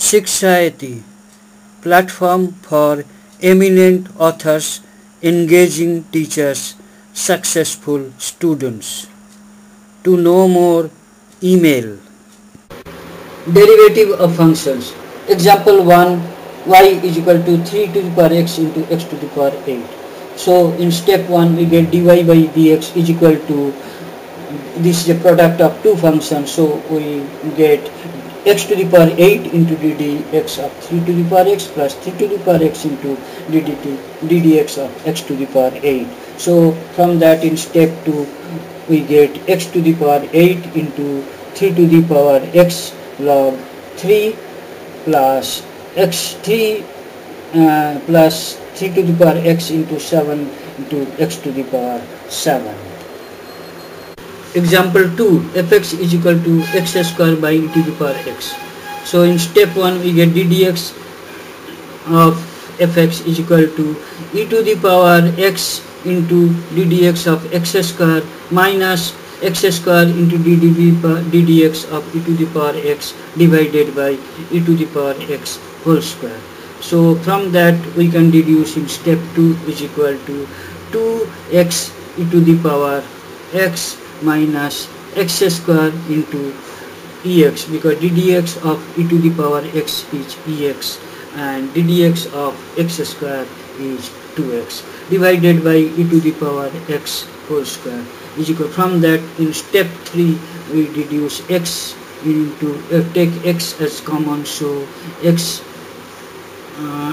Shikshayati, platform for eminent authors, engaging teachers, successful students. To know more, email. Derivative of functions. Example 1, y is equal to 3 to the power x into x to the power 8. So in step 1 we get dy by dx is equal to, this is a product of two functions, so we get x to the power 8 into ddx of 3 to the power x plus 3 to the power x into ddx of x to the power 8. So from that in step 2 we get x to the power 8 into 3 to the power x log 3 plus x3 plus 3 to the power x into 7 into x to the power 7. Example 2, fx is equal to x square by e to the power x. So in step 1 we get ddx of fx is equal to e to the power x into ddx of x square minus x square into ddx of e to the power x divided by e to the power x whole square. So from that we can deduce in step 2 is equal to 2x e to the power x minus x square into ex, because ddx of e to the power x is ex and ddx of x square is 2x divided by e to the power x whole square is equal. From that in step 3 we deduce x into take x as common, so x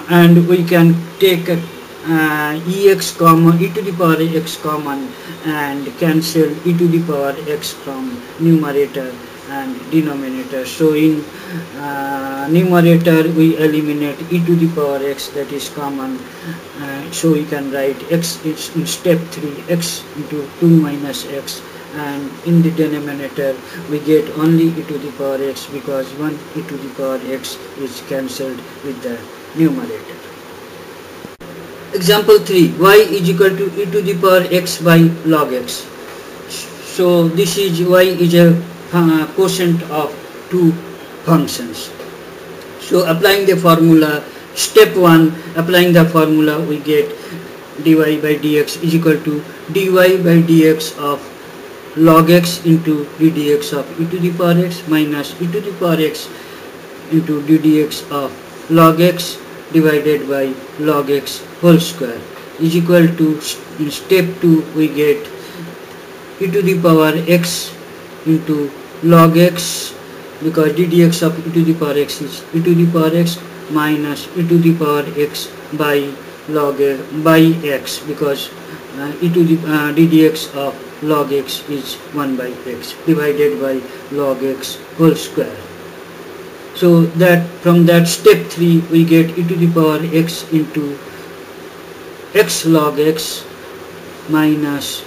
and we can take ex common, e to the power x common, and cancel e to the power x from numerator and denominator. So in numerator we eliminate e to the power x, that is common, so we can write x is in step 3 x into 2 minus x, and in the denominator we get only e to the power x because 1 e to the power x is cancelled with the numerator. Example 3, y is equal to e to the power x by log x. So this is y is a quotient of two functions. So applying the formula, step 1, applying the formula we get dy by dx is equal to dy by dx of log x into ddx of e to the power x minus e to the power x into ddx of log x divided by log x whole square is equal to, in step 2 we get e to the power x into log x, because ddx of e to the power x is e to the power x minus e to the power x by log by x, because e to the ddx of log x is 1 by x divided by log x whole square. So that from that step 3 we get e to the power x into x log x minus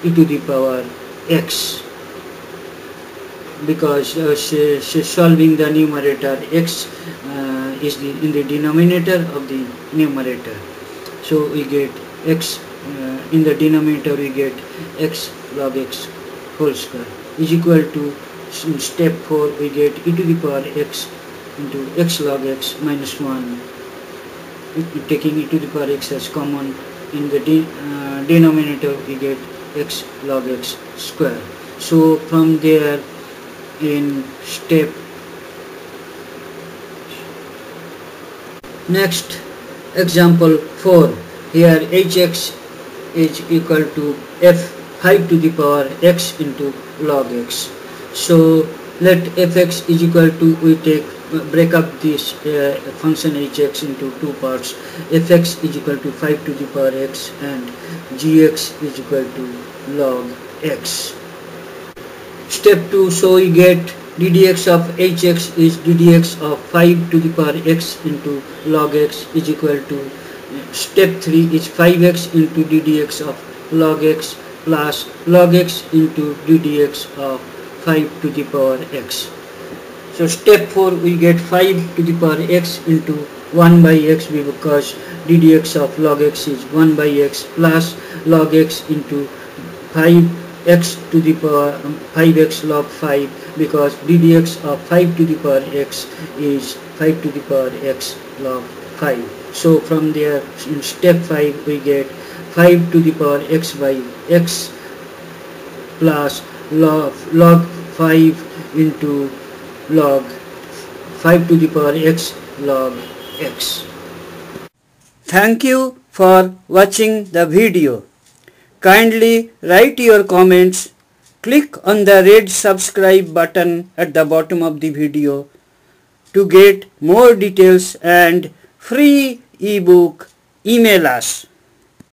e to the power x, because solving the numerator x is in the denominator of the numerator, so we get x in the denominator we get x log x whole square is equal to, in step 4 we get e to the power x into x log x minus 1, taking e to the power x as common, in the denominator we get x log x square. So from there in step next example 4, here hx is equal to f5 to the power x into log x. So let fx is equal to, we take break up this function hx into two parts, fx is equal to 5 to the power x and gx is equal to log x. Step 2, so we get ddx of hx is ddx of 5 to the power x into log x is equal to, step 3 is 5x into ddx of log x plus log x into ddx of 5 to the power x. So step 4 we get 5 to the power x into 1 by x, because ddx of log x is 1 by x plus log x into 5x to the power 5x log 5 because ddx of 5 to the power x is 5 to the power x log 5. So from there in step 5 we get 5 to the power x by x plus log 5 into log 5 to the power x log x. Thank you for watching the video. Kindly write your comments. Click on the red subscribe button at the bottom of the video to get more details and free ebook. Email us.